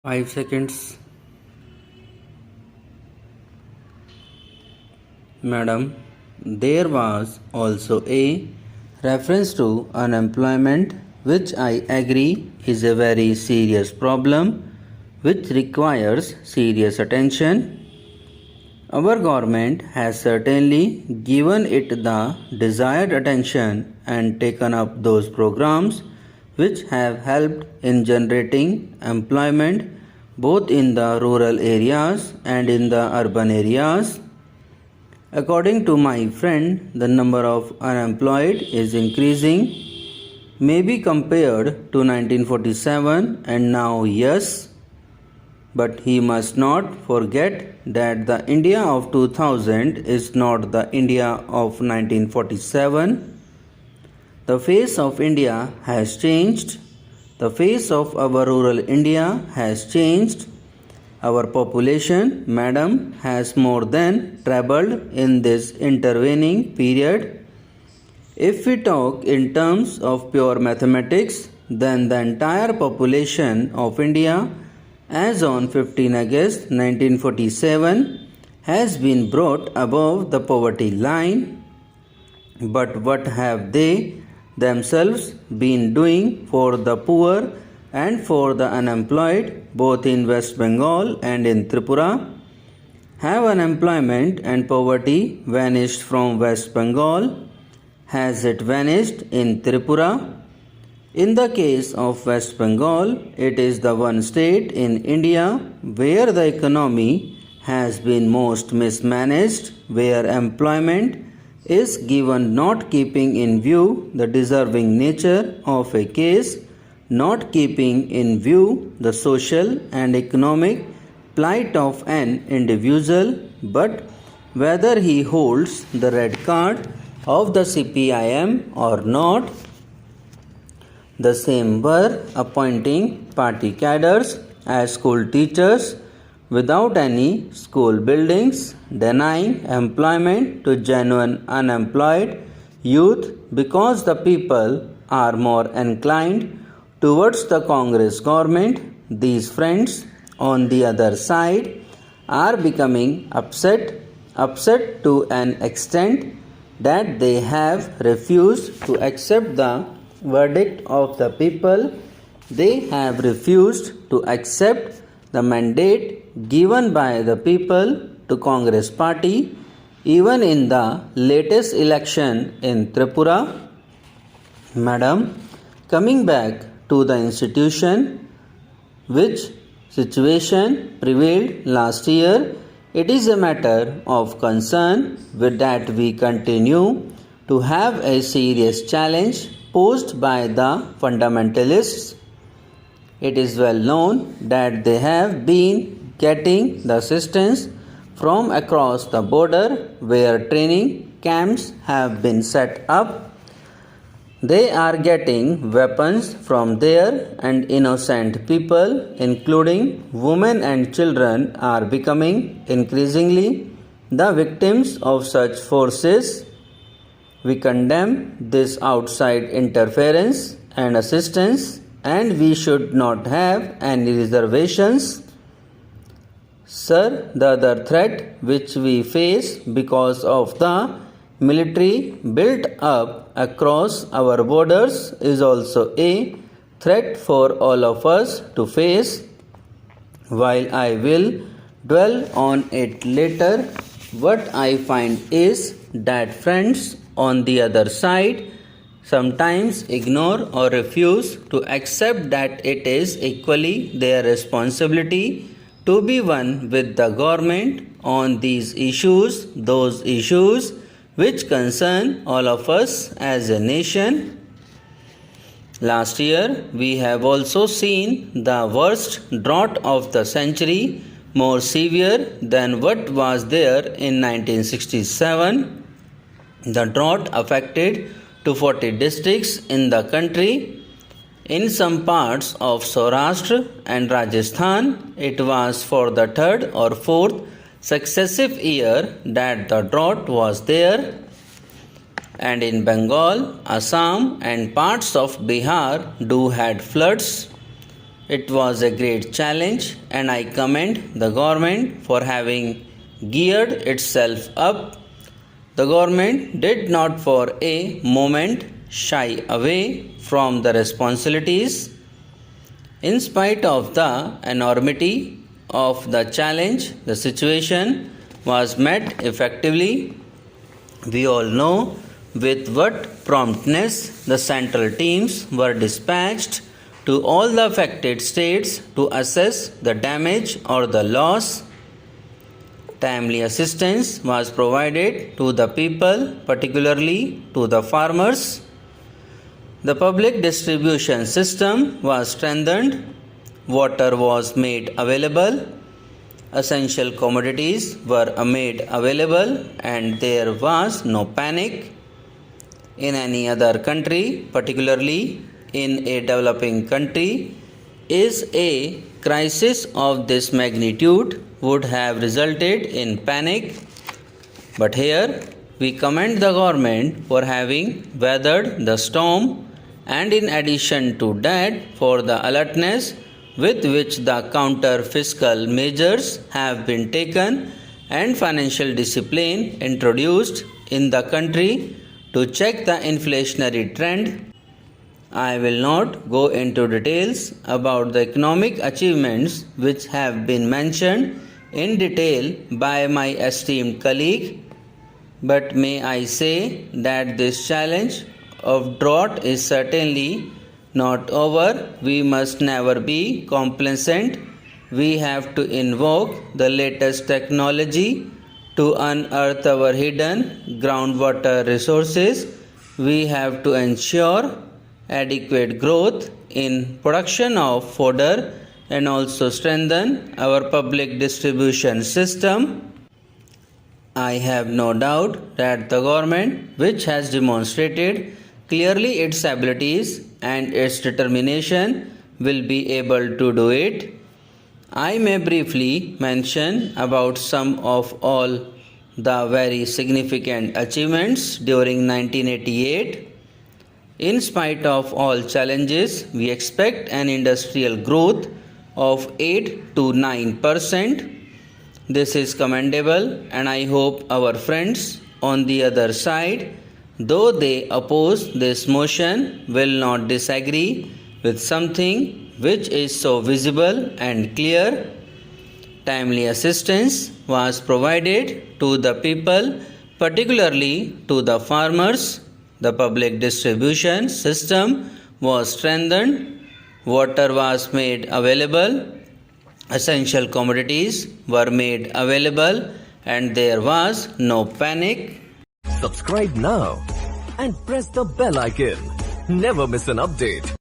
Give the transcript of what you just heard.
5 seconds. Madam, there was also a reference to unemployment, which I agree is a very serious problem which requires serious attention. Our government has certainly given it the desired attention and taken up those programs which have helped in generating employment both in the rural areas and in the urban areas. According to my friend, the number of unemployed is increasing, maybe compared to 1947 and now, yes, but he must not forget that the India of 2000 is not the India of 1947. The face of India has changed. The face of our rural India has changed. Our population, madam, has more than trebled in this intervening period. If we talk in terms of pure mathematics, then the entire population of India as on 15 August 1947 has been brought above the poverty line. But what have they themselves been doing for the poor and for the unemployed both in West Bengal and in Tripura? Have unemployment and poverty vanished from West Bengal? Has it vanished in Tripura? In the case of West Bengal, it is the one state in India where the economy has been most mismanaged, where employment is given not keeping in view the deserving nature of a case, not keeping in view the social and economic plight of an individual, but whether he holds the red card of the CPIM or not. The same were appointing party cadres as school teachers without any school buildings, denying employment to genuine unemployed youth because the people are more inclined towards the Congress government. These friends on the other side are becoming upset to an extent that they have refused to accept the verdict of the people. They have refused to accept the mandate given by the people to Congress party even in the latest election in Tripura. Madam, coming back to the institution, which situation prevailed last year, it is a matter of concern with that we continue to have a serious challenge posed by the fundamentalists. It is well known that they have been getting the assistance from across the border where training camps have been set up. They are getting weapons from there, and innocent people, including women and children, are becoming increasingly the victims of such forces. We condemn this outside interference and assistance, and we should not have any reservations. Sir, the other threat which we face because of the military built up across our borders is also a threat for all of us to face. While I will dwell on it later, what I find is that friends on the other side sometimes ignore or refuse to accept that it is equally their responsibility to be one with the government on these issues, those issues which concern all of us as a nation. Last year, we have also seen the worst drought of the century, more severe than what was there in 1967. The drought affected 240 districts in the country. In some parts of Saurashtra and Rajasthan, it was for the third or fourth successive year that the drought was there. And in Bengal, Assam and parts of Bihar had floods. It was a great challenge, and I commend the government for having geared itself up. The government did not for a moment shy away from the responsibilities. In spite of the enormity of the challenge, the situation was met effectively. We all know with what promptness the central teams were dispatched to all the affected states to assess the damage or the loss. Timely assistance was provided to the people, particularly to the farmers. The public distribution system was strengthened. Water was made available. Essential commodities were made available, and there was no panic. In any other country, particularly in a developing country, is a crisis of this magnitude would have resulted in panic. But here we commend the government for having weathered the storm, and in addition to that, for the alertness with which the counter fiscal measures have been taken and financial discipline introduced in the country to check the inflationary trend. I will not go into details about the economic achievements which have been mentioned in detail by my esteemed colleague, but may I say that this challenge of drought is certainly not over. We must never be complacent. We have to invoke the latest technology to unearth our hidden groundwater resources. We have to ensure adequate growth in production of fodder and also strengthen our public distribution system. I have no doubt that the government, which has demonstrated clearly its abilities and its determination, will be able to do it. I may briefly mention about some of all the very significant achievements during 1988. In spite of all challenges, we expect an industrial growth of 8 to 9%. This is commendable, and I hope our friends on the other side, though they oppose this motion, will not disagree with something which is so visible and clear. Timely assistance was provided to the people, particularly to the farmers. The public distribution system was strengthened. Water was made available. Essential commodities were made available, and there was no panic. Subscribe now and press the bell icon. Never miss an update.